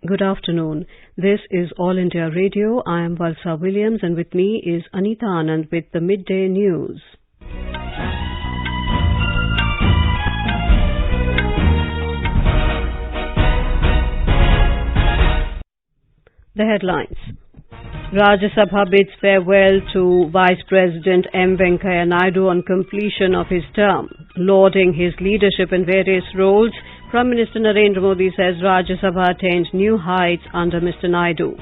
Good afternoon. This is All India Radio. I am Valsa Williams and with me is Anita Anand with the Midday News. The headlines. Rajya Sabha bids farewell to Vice President M. Venkaiah Naidu on completion of his term. Lauding his leadership in various roles, Prime Minister Narendra Modi says Rajya Sabha attained new heights under Mr. Naidu.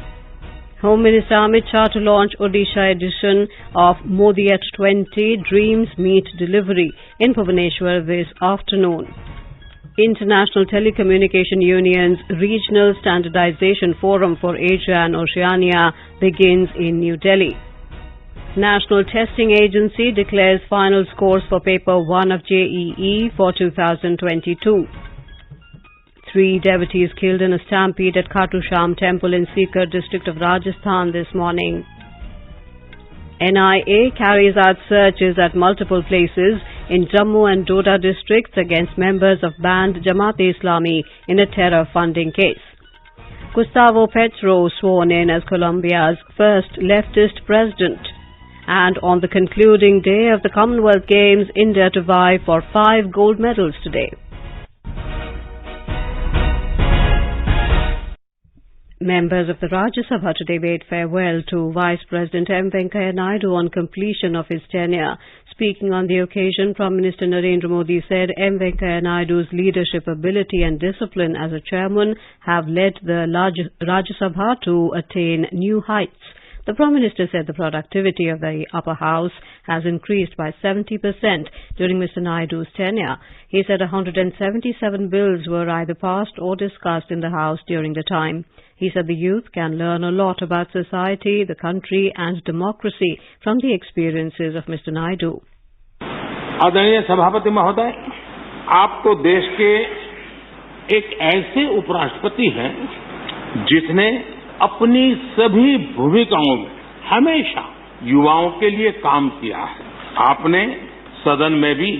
Home Minister Amit Shah to launch Odisha edition of Modi at 20 Dreams Meet Delivery in Bhubaneswar this afternoon. International Telecommunication Union's Regional Standardization Forum for Asia and Oceania begins in New Delhi. National Testing Agency declares final scores for Paper 1 of JEE for 2022. 3 devotees killed in a stampede at Katusham temple in Sikar district of Rajasthan this morning. NIA carries out searches at multiple places in Jammu and Doda districts against members of banned Jamaat-e-Islami in a terror funding case. Gustavo Petro sworn in as Colombia's first leftist president. And on the concluding day of the Commonwealth Games, India to vie for 5 gold medals today. Members of the Rajya Sabha today bade farewell to Vice President M. Venkaiah Naidu on completion of his tenure. Speaking on the occasion, Prime Minister Narendra Modi said M. Venkaiah Naidu's leadership ability and discipline as a chairman have led the Rajya Sabha to attain new heights. The Prime Minister said the productivity of the upper house has increased by 70% during Mr. Naidu's tenure. He said 177 bills were either passed or discussed in the house during the time. He said the youth can learn a lot about society, the country and democracy from the experiences of Mr. Naidu. आदरणीय सभापति महोदय, आप तो देश के एक ऐसे उपराष्ट्रपति हैं जिसने अपनी सभी भूमिकाओं में हमेशा युवाओं के लिए काम किया है। आपने सदन में भी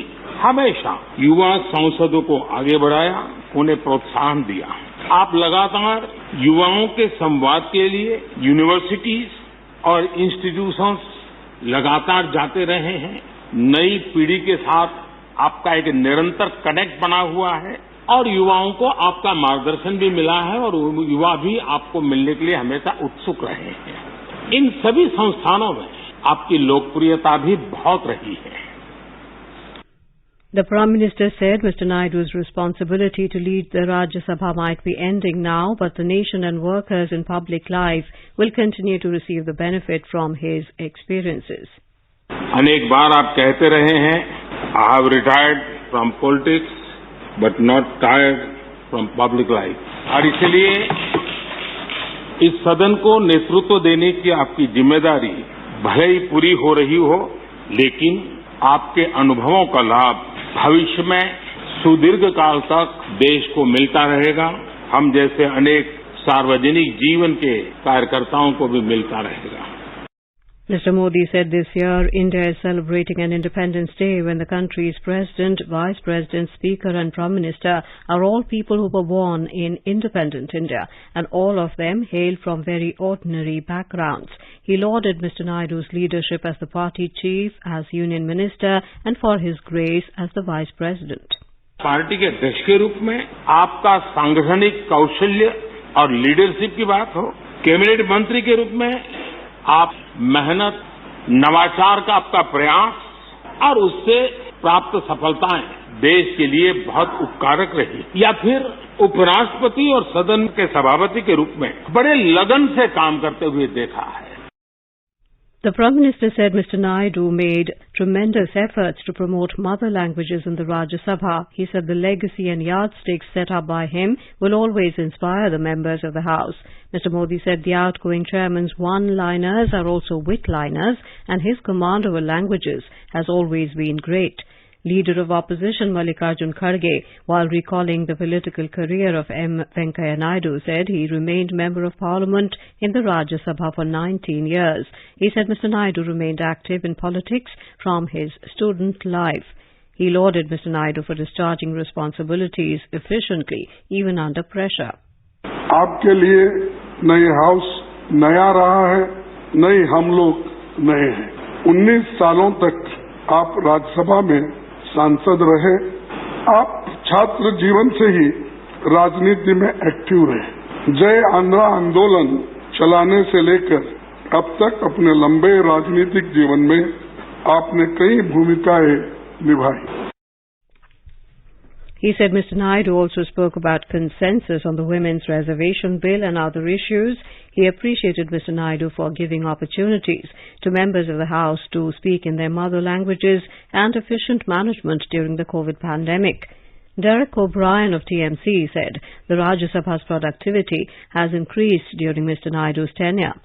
हमेशा युवा सांसदों को आगे बढ़ाया, उन्हें प्रोत्साहन दिया। आप लगातार युवाओं के संवाद के लिए यूनिवर्सिटीज और इंस्टीट्यूशंस लगातार जाते रहे हैं। नई पीढ़ी के साथ आपका एक निरंतर कनेक्ट बना हुआ है और युवाओं को आपका मार्गदर्शन भी मिला है और युवा भी आपको मिलने के लिए हमेशा उत्सुक रहे हैं। इन सभी संस्थानों में आपकी लोकप्रियता भी बहुत रही है। The Prime Minister said Mr. Naidu's responsibility to lead the Rajya Sabha might be ending now, but the nation and workers in public life will continue to receive the benefit from his experiences. अनेक बार आप कहते रहे हैं, I have retired from politics, but not tired from public life. और इसलिए इस सदन को नेतृत्व देने की आपकी जिम्मेदारी भले ही पूरी हो रही हो, लेकिन आपके अनुभवों का लाभ भविष्य में सुदीर्घ काल तक देश को मिलता रहेगा। हम जैसे अनेक सार्वजनिक जीवन के कार्यकर्ताओं को भी मिलता रहेगा। Mr. Modi said this year India is celebrating an Independence Day when the country's President, Vice President, Speaker and Prime Minister are all people who were born in independent India and all of them hail from very ordinary backgrounds. He lauded Mr. Naidu's leadership as the party chief, as Union Minister and for his grace as the Vice President. Party के अध्यक्ष के रूप में आपका सांगठनिक कौशल्य और leadership की बात हो, कैबिनेट मंत्री के रूप में आप मेहनत, नवाचार का आपका प्रयास और उससे प्राप्त सफलताएं देश के लिए बहुत उपकारक रही, या फिर उपराष्ट्रपति और सदन के सभापति के रूप में बड़े लगन से काम करते हुए देखा है। The Prime Minister said Mr. Naidu made tremendous efforts to promote mother languages in the Rajya Sabha. He said the legacy and yardsticks set up by him will always inspire the members of the House. Mr. Modi said the outgoing chairman's one-liners are also wit-liners and his command over languages has always been great. Leader of Opposition Mallikarjun Kharge, while recalling the political career of M. Venkaiah Naidu, said he remained Member of Parliament in the Rajya Sabha for 19 years. He said Mr. Naidu remained active in politics from his student life. He lauded Mr. Naidu for discharging responsibilities efficiently, even under pressure. आपके लिए नई house नया रहा है, नई हम लोग नए हैं। 19 सालों तक आप राज्यसभा में सांसद रहे। आप छात्र जीवन से ही राजनीति में एक्टिव रहे। जय आंध्रा आंदोलन चलाने से लेकर अब तक अपने लंबे राजनीतिक जीवन में आपने कई भूमिकाएं निभाई। He said Mr. Naidu also spoke about consensus on the Women's Reservation Bill and other issues. He appreciated Mr. Naidu for giving opportunities to members of the House to speak in their mother languages and efficient management during the COVID pandemic. Derek O'Brien of TMC said the Rajya Sabha's productivity has increased during Mr. Naidu's tenure.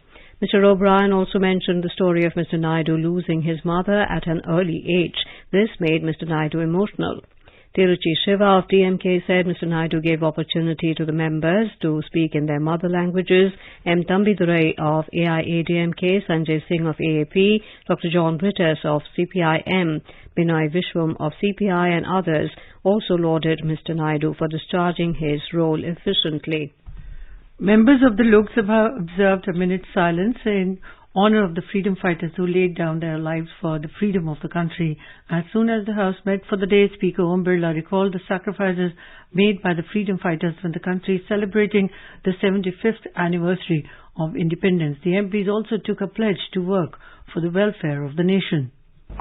Mr. O'Brien also mentioned the story of Mr. Naidu losing his mother at an early age. This made Mr. Naidu emotional. Tiruchi Shiva of DMK said Mr. Naidu gave opportunity to the members to speak in their mother languages. M. Tambidurai of AIADMK, Sanjay Singh of AAP, Dr. John Brittes of CPIM, Binoy Vishwam of CPI and others also lauded Mr. Naidu for discharging his role efficiently. Members of the Lok Sabha observed a minute's silence in honor of the freedom fighters who laid down their lives for the freedom of the country. As soon as the House met for the day, Speaker Om Birla recalled the sacrifices made by the freedom fighters when the country is celebrating the 75th anniversary of independence. The MPs also took a pledge to work for the welfare of the nation.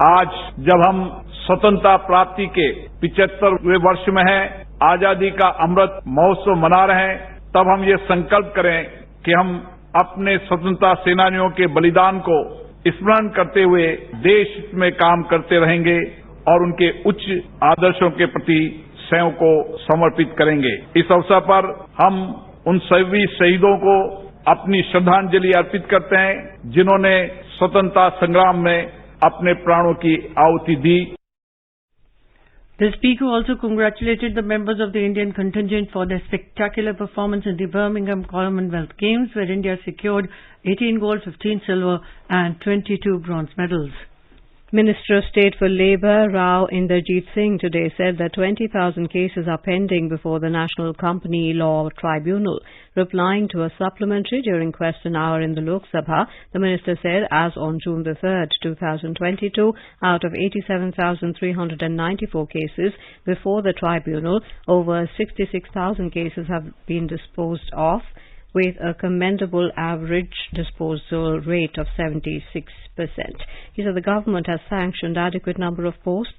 आज जब हम स्वतंत्रता प्राप्ति के 75वें वर्ष में हैं, आजादी का अमृत महोत्सव मना रहे हैं, तब हम ये संकल्प करें कि हम अपने स्वतंत्रता सेनानियों के बलिदान को स्मरण करते हुए देश में काम करते रहेंगे और उनके उच्च आदर्शों के प्रति स्वयं को समर्पित करेंगे। इस अवसर पर हम उन सभी शहीदों को अपनी श्रद्धांजलि अर्पित करते हैं जिन्होंने स्वतंत्रता संग्राम में अपने प्राणों की आहुति दी। The Speaker also congratulated the members of the Indian contingent for their spectacular performance in the Birmingham Commonwealth Games, where India secured 18 gold, 15 silver and 22 bronze medals. Minister of State for Labour, Rao Inderjeet Singh, today said that 20,000 cases are pending before the National Company Law Tribunal. Replying to a supplementary during question hour in the Lok Sabha, the minister said as on June the 3rd, 2022, out of 87,394 cases before the tribunal, over 66,000 cases have been disposed of, with a commendable average disposal rate of 76%. He said the government has sanctioned adequate number of posts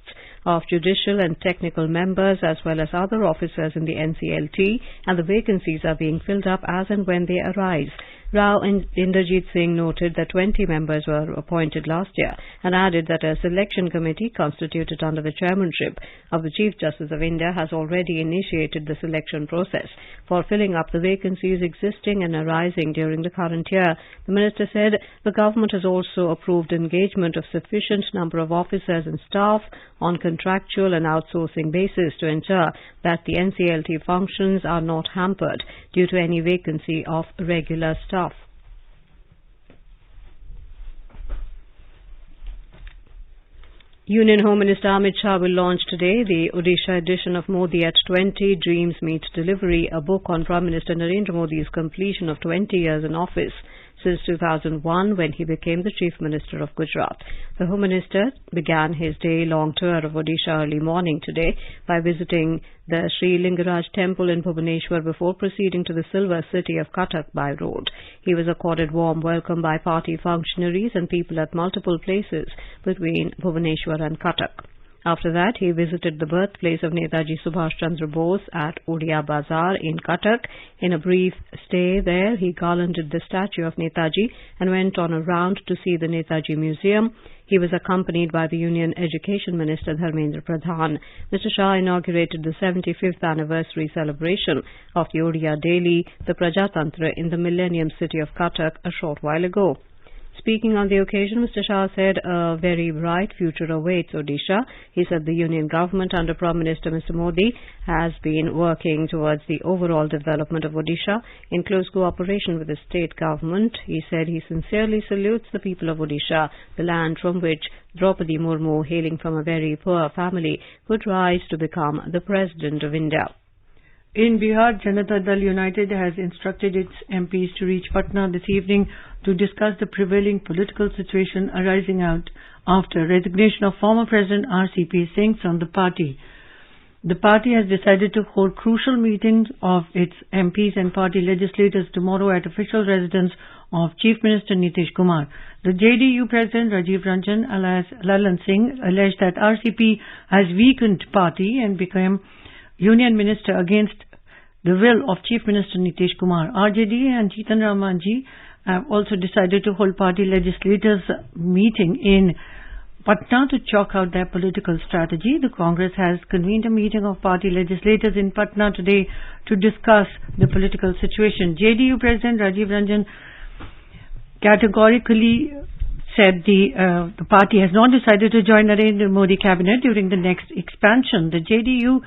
of judicial and technical members as well as other officers in the NCLT, and the vacancies are being filled up as and when they arise. Rao Inderjeet Singh noted that 20 members were appointed last year and added that a selection committee constituted under the chairmanship of the Chief Justice of India has already initiated the selection process for filling up the vacancies existing and arising during the current year. The minister said the government has also approved engagement of sufficient number of officers and staff on contractual and outsourcing basis to ensure that the NCLT functions are not hampered due to any vacancy of regular staff. Union Home Minister Amit Shah will launch today the Odisha edition of Modi at 20 Dreams Meet Delivery, a book on Prime Minister Narendra Modi's completion of 20 years in office since 2001 when he became the Chief Minister of Gujarat. The Home Minister began his day-long tour of Odisha early morning today by visiting the Sri Lingaraj Temple in Bhubaneswar before proceeding to the silver city of Cuttack by road. He was accorded warm welcome by party functionaries and people at multiple places between Bhubaneswar and Cuttack. After that, he visited the birthplace of Netaji Subhash Chandra Bose at Odia Bazar in Cuttack. In a brief stay there, he garlanded the statue of Netaji and went on a round to see the Netaji Museum. He was accompanied by the Union Education Minister Dharmendra Pradhan. Mr. Shah inaugurated the 75th anniversary celebration of the Odia Daily, the Prajatantra, in the Millennium City of Cuttack a short while ago. Speaking on the occasion, Mr. Shah said a very bright future awaits Odisha. He said the Union government under Prime Minister Mr. Modi has been working towards the overall development of Odisha in close cooperation with the state government. He said he sincerely salutes the people of Odisha, the land from which Draupadi Murmu, hailing from a very poor family, could rise to become the President of India. In Bihar, Janata Dal United has instructed its MPs to reach Patna this evening to discuss the prevailing political situation arising out after resignation of former President RCP Singh from the party. The party has decided to hold crucial meetings of its MPs and party legislators tomorrow at official residence of Chief Minister Nitish Kumar. The JDU President Rajiv Ranjan alias Lalan Singh alleged that RCP has weakened party and become Union Minister against the will of Chief Minister Nitish Kumar. RJD and Jitan Ram Manjhi have also decided to hold party legislators meeting in Patna to chalk out their political strategy. The Congress has convened a meeting of party legislators in Patna today to discuss the political situation. JDU President Rajiv Ranjan categorically said the party has not decided to join Narendra Modi cabinet during the next expansion. The JDU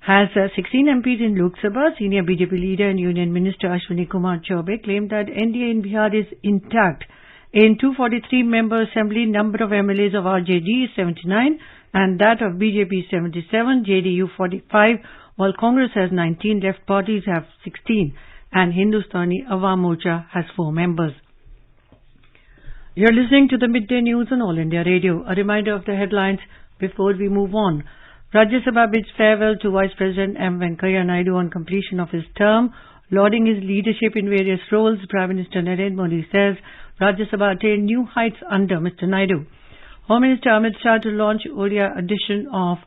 has 16 MPs in Lok Sabha. Senior BJP leader and Union Minister Ashwini Kumar Chaubey claimed that NDA in Bihar is intact. In 243-member assembly, number of MLAs of RJD is 79 and that of BJP is 77, JDU 45, while Congress has 19, left parties have 16 and Hindustani Awam Morcha has 4 members. You're listening to the Midday News on All India Radio. A reminder of the headlines before we move on. Rajya Sabha bids farewell to Vice President M. Venkaiah Naidu on completion of his term. Lauding his leadership in various roles, Prime Minister Narendra Modi says Rajya Sabha attained new heights under Mr. Naidu. Home Minister Amit Shah to launch Odia edition of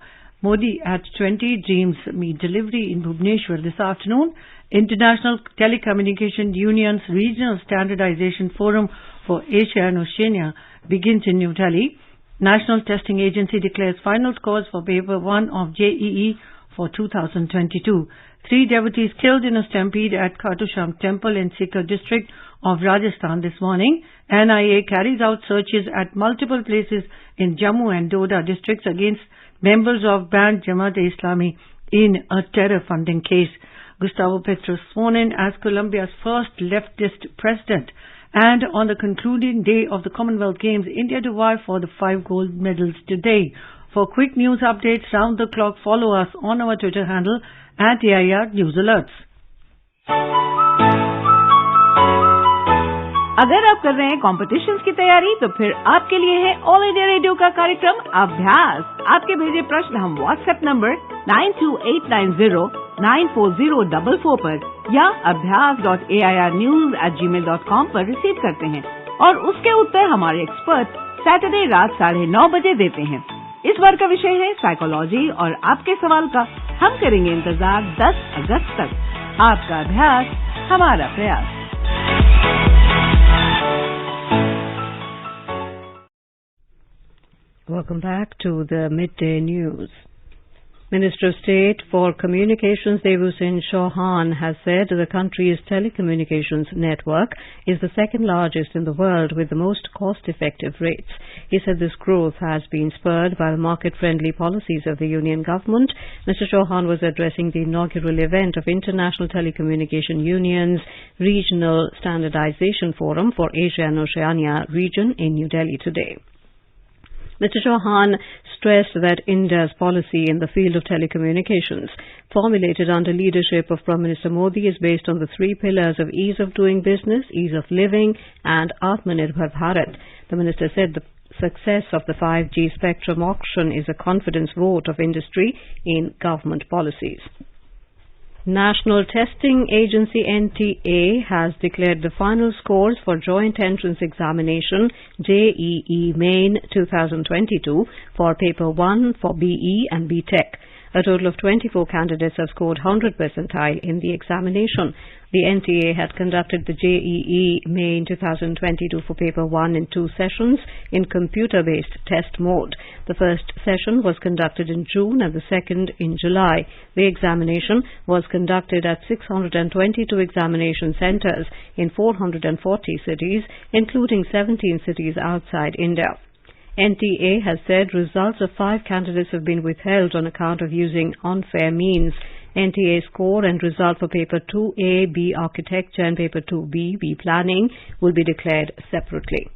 Modi at 20 Dreams Meet Delivery in Bhubaneswar this afternoon. International Telecommunication Union's Regional Standardization Forum for Asia and Oceania begins in New Delhi. National Testing Agency declares final scores for Paper 1 of JEE for 2022. 3 devotees killed in a stampede at Kartusham temple in Sikar district of Rajasthan this morning. NIA carries out searches at multiple places in Jammu and Doda districts against members of banned Jamaat-e-Islami in a terror funding case. Gustavo Petro sworn in as Colombia's first leftist president. And on the concluding day of the Commonwealth Games, India to vie for the 5 gold medals today. For quick news updates round the clock, follow us on our Twitter handle @AIR News Alerts. अगर आप कर रहे हैं competitions की तैयारी तो फिर आपके लिए है ऑल इंडिया रेडियो का कार्यक्रम अभ्यास। आपके भेजे प्रश्न हम व्हाट्सएप नंबर 9289094044 पर या abhyas.airnews@gmail.com पर रिसीव करते हैं और उसके उत्तर हमारे एक्सपर्ट सैटरडे रात 9:30 बजे देते हैं। इस बार का विषय है साइकोलॉजी और आपके सवाल का हम करेंगे इंतजार 10 अगस्त तक। आपका अभ्यास हमारा प्रयास। Welcome back to the Midday News. Minister of State for Communications Devushin Chauhan has said the country's telecommunications network is the second largest in the world with the most cost-effective rates. He said this growth has been spurred by the market-friendly policies of the Union government. Mr. Chauhan was addressing the inaugural event of International Telecommunication Union's Regional Standardization Forum for Asia and Oceania region in New Delhi today. Mr. Chauhan stressed that India's policy in the field of telecommunications, formulated under leadership of Prime Minister Modi, is based on the 3 pillars of ease of doing business, ease of living and Atmanirbhar Bharat. The minister said the success of the 5G spectrum auction is a confidence vote of industry in government policies. National Testing Agency NTA has declared the final scores for Joint Entrance Examination JEE Main 2022 for Paper 1 for BE and BTech. A total of 24 candidates have scored 100 percentile in the examination. The NTA had conducted the JEE Main 2022 for Paper 1 in 2 sessions in computer-based test mode. The first session was conducted in June and the second in July. The examination was conducted at 622 examination centres in 440 cities, including 17 cities outside India. NTA has said results of 5 candidates have been withheld on account of using unfair means. NTA score and result for Paper 2A, B Architecture and Paper 2B, B Planning will be declared separately.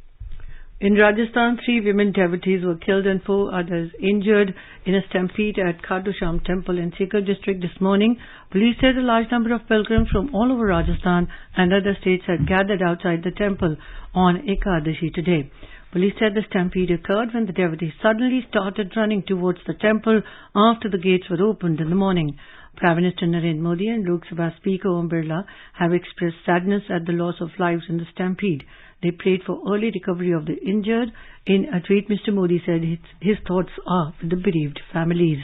In Rajasthan, 3 women devotees were killed and 4 others injured in a stampede at Kartusham temple in Sikar district this morning. Police said a large number of pilgrims from all over Rajasthan and other states had gathered outside the temple on Ekadashi today. Police said the stampede occurred when the devotees suddenly started running towards the temple after the gates were opened in the morning. Prime Minister Narendra Modi and Lok Sabha Speaker Om Birla have expressed sadness at the loss of lives in the stampede. They prayed for early recovery of the injured. In a tweet, Mr. Modi said his thoughts are with the bereaved families.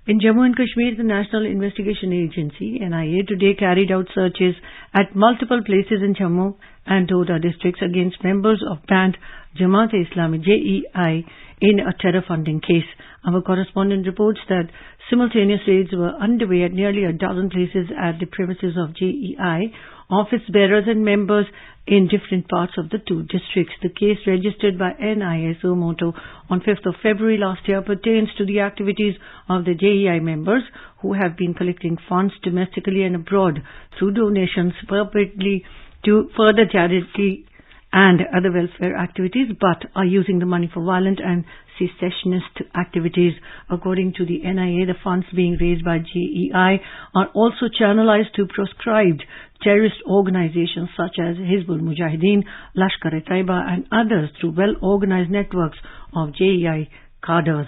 In Jammu and Kashmir, the National Investigation Agency, NIA, today carried out searches at multiple places in Jammu and Doda districts against members of banned Jamaat-e-Islami JEI in a terror funding case. Our correspondent reports that simultaneous raids were underway at nearly a dozen places at the premises of JEI, office bearers and members in different parts of the 2 districts. The case registered by NIA suo motu on 5th of February last year pertains to the activities of the JEI members who have been collecting funds domestically and abroad through donations purportedly to further charity and other welfare activities, but are using the money for violent and secessionist activities. According to the NIA, the funds being raised by JEI are also channelized to proscribed terrorist organizations such as Hizbul Mujahideen, Lashkar-e-Taiba and others through well-organized networks of JEI cadres.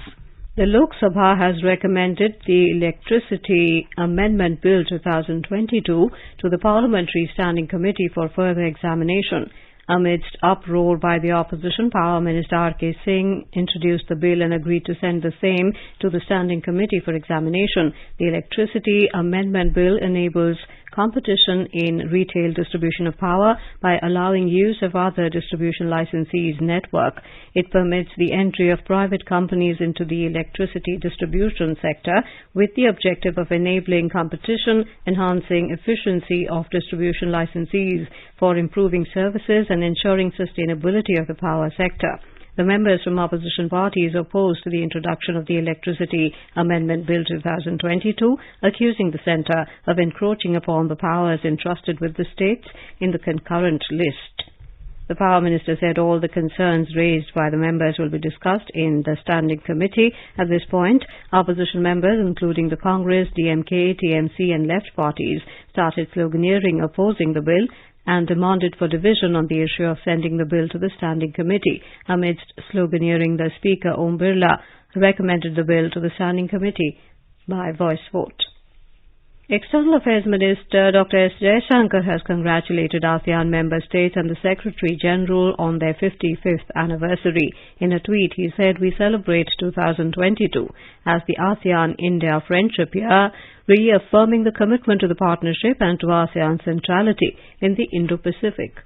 The Lok Sabha has recommended the Electricity Amendment Bill 2022 to the Parliamentary Standing Committee for further examination. Amidst uproar by the opposition, Power Minister R.K. Singh introduced the bill and agreed to send the same to the Standing Committee for examination. The Electricity Amendment Bill enables competition in retail distribution of power by allowing use of other distribution licensees' network. It permits the entry of private companies into the electricity distribution sector with the objective of enabling competition, enhancing efficiency of distribution licensees for improving services and ensuring sustainability of the power sector. The members from opposition parties opposed the introduction of the Electricity Amendment Bill 2022, accusing the centre of encroaching upon the powers entrusted with the states in the concurrent list. The Power Minister said all the concerns raised by the members will be discussed in the Standing Committee. At this point, opposition members, including the Congress, DMK, TMC and Left parties, started sloganeering opposing the bill and demanded for division on the issue of sending the bill to the Standing Committee. Amidst sloganeering, the Speaker, Om Birla, recommended the bill to the Standing Committee by voice vote. External Affairs Minister Dr. S. Jaishankar has congratulated ASEAN member states and the Secretary General on their 55th anniversary. In a tweet, he said, "We celebrate 2022 as the ASEAN-India Friendship Year, reaffirming the commitment to the partnership and to ASEAN's centrality in the Indo-Pacific."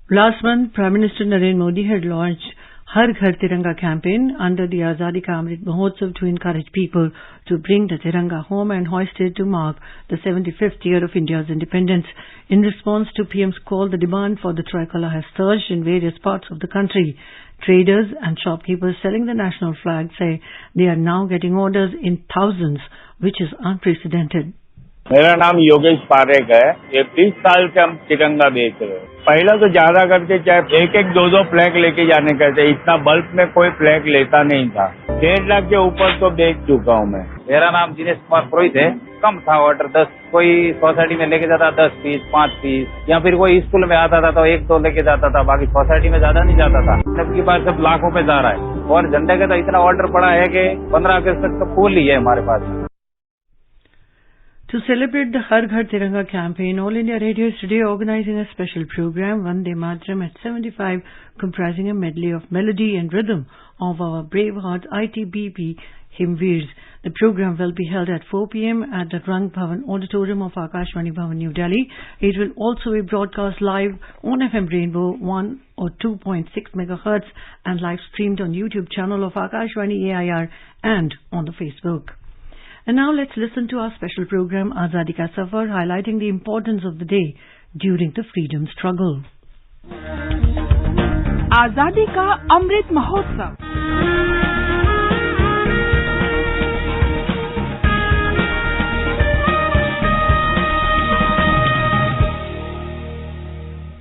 Last month, Prime Minister Narendra Modi had launched Har Ghar Tiranga campaign under the Azadi Ka Amrit Mahotsav to encourage people to bring the Tiranga home and hoist it to mark the 75th year of India's independence. In response to PM's call, the demand for the tricolour has surged in various parts of the country. Traders and shopkeepers selling the national flag say they are now getting orders in thousands, which is unprecedented. मेरा नाम योगेश पारेख है। ये 30 साल से हम तिरंगा बेच रहे हैं। पहला तो ज्यादा करके चाहे एक दो फ्लैग लेके जाने का थे, इतना बल्क में कोई फ्लैग लेता नहीं था। 1.5 लाख के ऊपर तो बेच चुका हूँ मैं। मेरा नाम दिनेश कुमार पुरोहित है। कम था ऑर्डर, 10 कोई सोसाइटी में लेके जाता 10 पीस 5 पीस, या फिर कोई स्कूल में आता था तो 1-2 लेके जाता था, बाकी सोसाइटी में ज्यादा नहीं जाता था। सबकी बार सब लाखों पे जा रहा है और झंडे का तो इतना ऑर्डर पड़ा है कि 15 अगस्त तक तो फुल ही है हमारे पास। To celebrate the Har Ghar Tiranga campaign, All India Radio is today organizing a special program, Vande Mataram at 75, comprising a medley of melody and rhythm of our Braveheart ITBP Himveers. The program will be held at 4 p.m. at the Rang Bhavan Auditorium of Akashvani Bhavan, New Delhi. It will also be broadcast live on FM Rainbow 1 or 2.6 megahertz and live streamed on YouTube channel of Akashvani AIR and on the Facebook. And now let's listen to our special program Azadi Ka Safar, highlighting the importance of the day during the freedom struggle. Azadi Ka Amrit Mahotsav.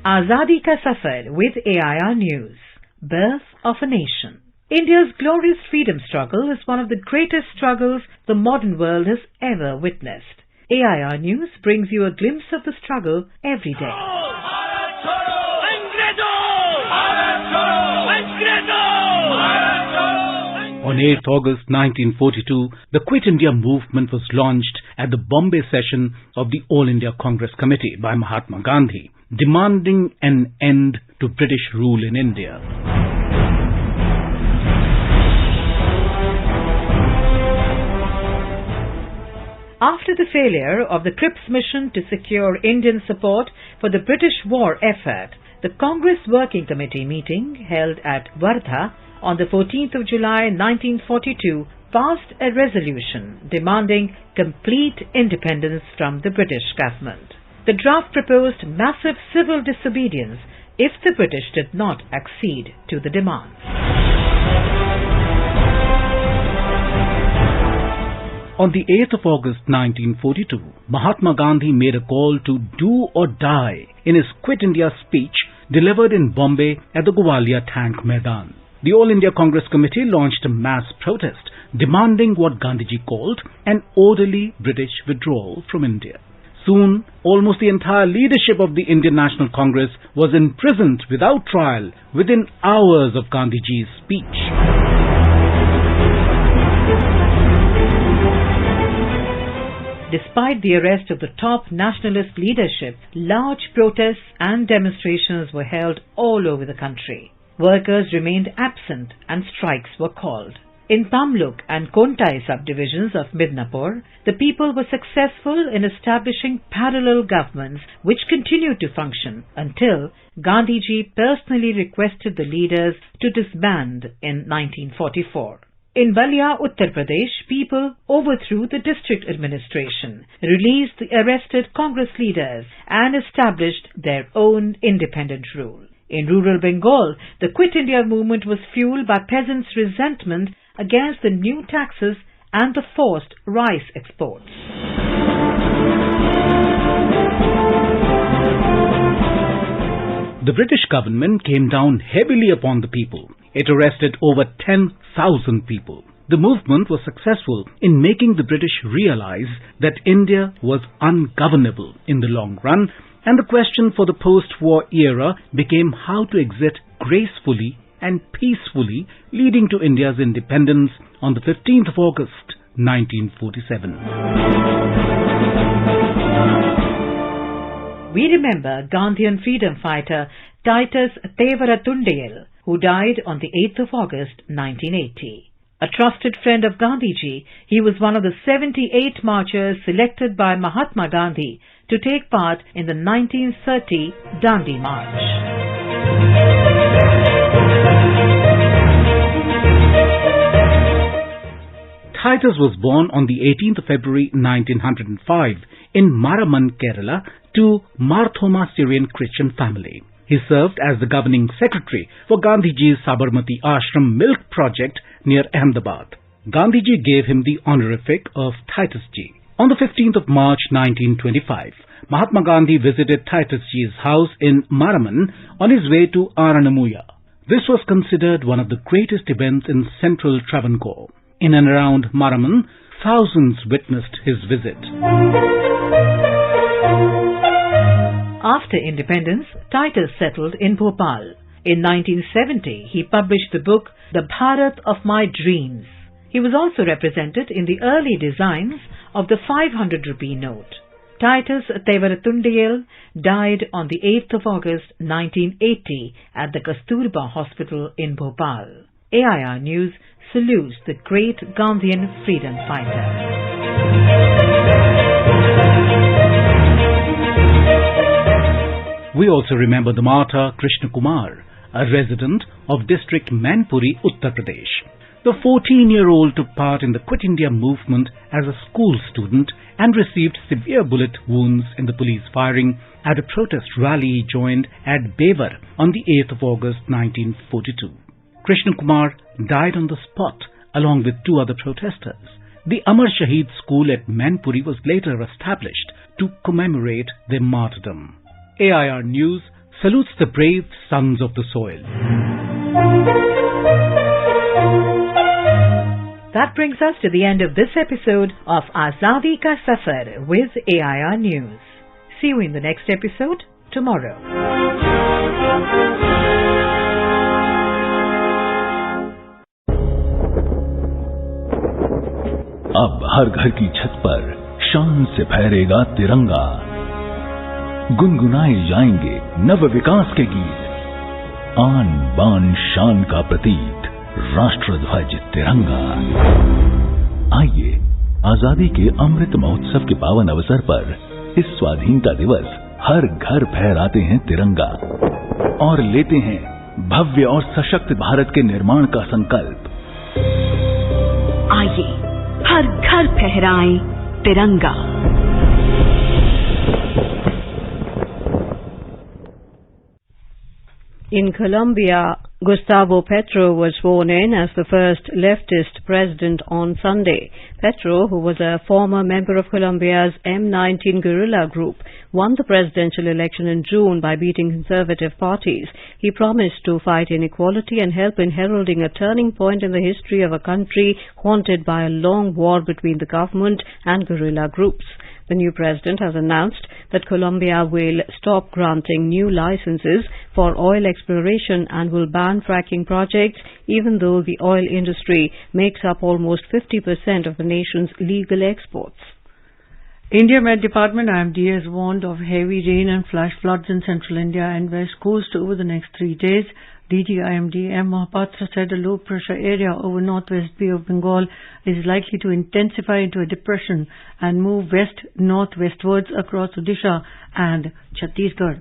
Azadi Ka Safar with AIR News. Birth of a Nation. India's glorious freedom struggle is one of the greatest struggles the modern world has ever witnessed. AIR News brings you a glimpse of the struggle every day. On 8th August 1942, the Quit India movement was launched at the Bombay session of the All India Congress Committee by Mahatma Gandhi, demanding an end to British rule in India. After the failure of the Cripps mission to secure Indian support for the British war effort, the Congress Working Committee meeting held at Wardha on the 14th of July 1942 passed a resolution demanding complete independence from the British government. The draft proposed massive civil disobedience if the British did not accede to the demands. On the 8th of August 1942, Mahatma Gandhi made a call to do or die in his Quit India speech delivered in Bombay at the Gwalior Tank Maidan. The All India Congress Committee launched a mass protest demanding what Gandhiji called an orderly British withdrawal from India. Soon, almost the entire leadership of the Indian National Congress was imprisoned without trial within hours of Gandhiji's speech. Despite the arrest of the top nationalist leadership, large protests and demonstrations were held all over the country. Workers remained absent and strikes were called. In Tamluk and Kontai subdivisions of Midnapur, the people were successful in establishing parallel governments which continued to function until Gandhiji personally requested the leaders to disband in 1944. In Balia, Uttar Pradesh, people overthrew the district administration, released the arrested Congress leaders and established their own independent rule. In rural Bengal, the Quit India movement was fueled by peasants' resentment against the new taxes and the forced rice exports. The British government came down heavily upon the people. It arrested over 10,000 people. The movement was successful in making the British realize that India was ungovernable in the long run, and the question for the post-war era became how to exit gracefully and peacefully, leading to India's independence on the 15th of August, 1947. We remember Gandhian freedom fighter Titus Thevaratundayal, who died on the 8th of August 1980. A trusted friend of Gandhiji, he was one of the 78 marchers selected by Mahatma Gandhi to take part in the 1930 Dandi March. Titus was born on the 18th of February 1905 in Maraman, Kerala, to Marthoma Syrian Christian family. He served as the governing secretary for Gandhiji's Sabarmati Ashram Milk Project near Ahmedabad. Gandhiji gave him the honorific of Titus Ji. On the 15th of March 1925, Mahatma Gandhi visited Titus Ji's house in Maraman on his way to Aranamuya. This was considered one of the greatest events in central Travancore. In and around Maraman, thousands witnessed his visit. After independence, Titus settled in Bhopal. In 1970, he published the book The Bharat of My Dreams. He was also represented in the early designs of the 500 rupee note. Titus Thevaratundayal died on the 8th of August 1980 at the Kasturba Hospital in Bhopal. AIR News salutes the great Gandhian freedom fighter. We also remember the martyr Krishna Kumar, a resident of district Mainpuri, Uttar Pradesh. The 14-year-old took part in the Quit India movement as a school student and received severe bullet wounds in the police firing at a protest rally he joined at Bevar on the 8th of August 1942. Krishna Kumar died on the spot along with two other protesters. The Amar Shahid School at Mainpuri was later established to commemorate their martyrdom. AIR News salutes the brave sons of the soil. That brings us to the end of this episode of Azadi Ka Safar with AIR News. See you in the next episode tomorrow. अब हर घर की छत पर शान से फहरेगा तिरंगा, गुनगुनाए जाएंगे नव विकास के गीत, आन बान शान का प्रतीक राष्ट्रध्वज तिरंगा। आइए आजादी के अमृत महोत्सव के पावन अवसर पर इस स्वाधीनता दिवस हर घर फहराते हैं तिरंगा और लेते हैं भव्य और सशक्त भारत के निर्माण का संकल्प। आइए हर घर फहराएं तिरंगा। In Colombia, Gustavo Petro was sworn in as the first leftist president on Sunday. Petro, who was a former member of Colombia's M19 guerrilla group, won the presidential election in June by beating conservative parties. He promised to fight inequality and help in heralding a turning point in the history of a country haunted by a long war between the government and guerrilla groups. The new president has announced that Colombia will stop granting new licenses for oil exploration and will ban fracking projects, even though the oil industry makes up almost 50% of the nation's legal exports. India Met Department IMD has warned of heavy rain and flash floods in central India and west coast over the next 3 days. DG IMD M. Mahapatra said a low-pressure area over northwest Bay of Bengal is likely to intensify into a depression and move west-northwestwards across Odisha and Chhattisgarh.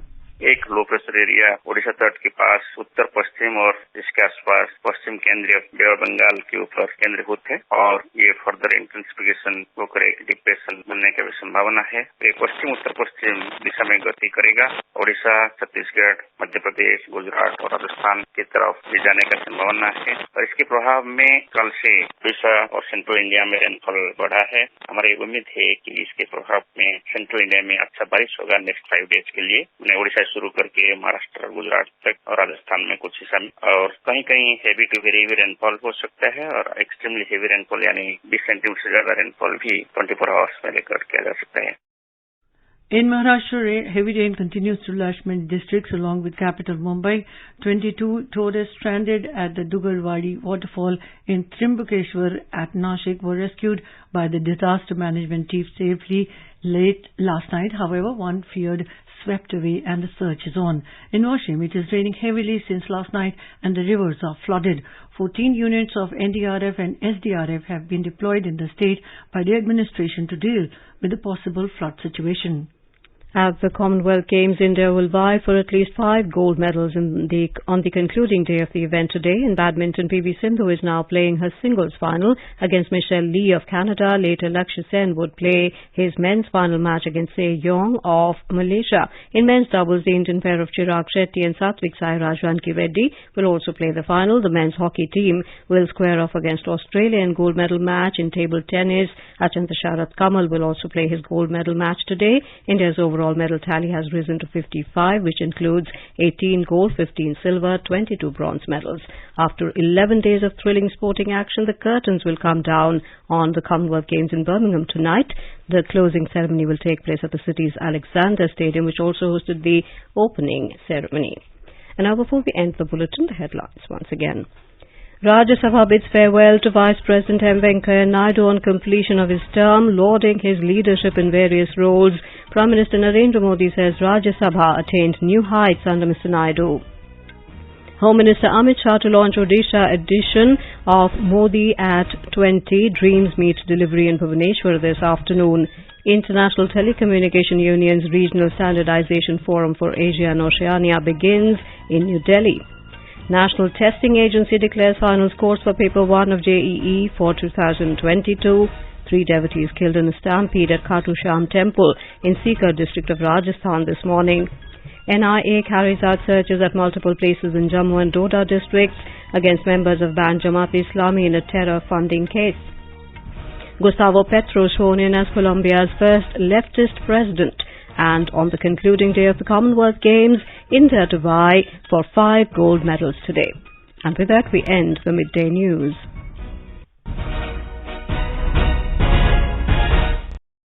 एक low pressure area Odisha तट के पास उत्तर पश्चिम और इसके आसपास पश्चिम केंद्रीय बे of Bengal के ऊपर केंद्रीभूत है और ये फर्दर इंटेंसिफिकेशन होकर एक डिप्रेशन बनने की भी संभावना है। ये पश्चिम उत्तर पश्चिम दिशा में गति करेगा, ओडिशा, छत्तीसगढ़, मध्य प्रदेश, गुजरात और राजस्थान की तरफ ले जाने का संभावना है और इसके प्रभाव में कल से ओडिशा और सेंट्रल इंडिया में रेनफॉल बढ़ा है। हमारी उम्मीद है कि इसके प्रभाव में सेंट्रल इंडिया में अच्छा बारिश होगा नेक्स्ट 5 डेज के लिए। ओडिशा शुरू करके महाराष्ट्र, गुजरात तक और राजस्थान में कुछ हिस्सा में और कहीं-कहीं heavy to very heavy rainfall हो सकता है और एक्सट्रीमली हेवी रेनफॉल यानी 20 सेंटीमीटर से ज्यादा रेनफॉल भी 24 आवर्स में रिकॉर्ड किया जा सकता है। In Maharashtra, heavy rain continues to lash many districts along with capital Mumbai. 22 tourists stranded at the Dugarwadi waterfall in Trimbakeshwar at Nashik were rescued by the disaster management team safely late last night. However, one feared swept away and the search is on. In Washim, it is raining heavily since last night and the rivers are flooded. 14 units of NDRF and SDRF have been deployed in the state by the administration to deal with the possible flood situation. At the Commonwealth Games, India will vie for at least 5 gold medals on the concluding day of the event today. In badminton, PV Sindhu is now playing her singles final against Michelle Lee of Canada. Later, Lakshya Sen would play his men's final match against Se Yong of Malaysia. In men's doubles, the Indian pair of Chirag Shetty and Satvik Sairaj Ranki Reddy will also play the final. The men's hockey team will square off against Australia in gold medal match. In table tennis, Achanta Sharat Kamal will also play his gold medal match today. India's overall medal tally has risen to 55, which includes 18 gold, 15 silver, 22 bronze medals. After 11 days of thrilling sporting action, the curtains will come down on the Commonwealth Games in Birmingham tonight. The closing ceremony will take place at the city's Alexander Stadium, which also hosted the opening ceremony. And now, before we end the bulletin, the headlines once again. Rajya Sabha bids farewell to Vice President M. Venkaiah Naidu on completion of his term, lauding his leadership in various roles. Prime Minister Narendra Modi says Rajya Sabha attained new heights under Mr. Naidu. Home Minister Amit Shah to launch Odisha edition of Modi at 20 Dreams Meet Delivery in Bhubaneswar this afternoon. International Telecommunication Union's Regional Standardization Forum for Asia and Oceania begins in New Delhi. National Testing Agency declares final scores for Paper 1 of JEE for 2022. 3 devotees killed in a stampede at Katusham temple in Sikar district of Rajasthan this morning. NIA carries out searches at multiple places in Jammu and Doda districts against members of banned Jamaat-e-Islami in a terror funding case. Gustavo Petro sworn in as Colombia's first leftist president. And on the concluding day of the Commonwealth Games, India to vie for 5 gold medals today. And with that, we end the midday news.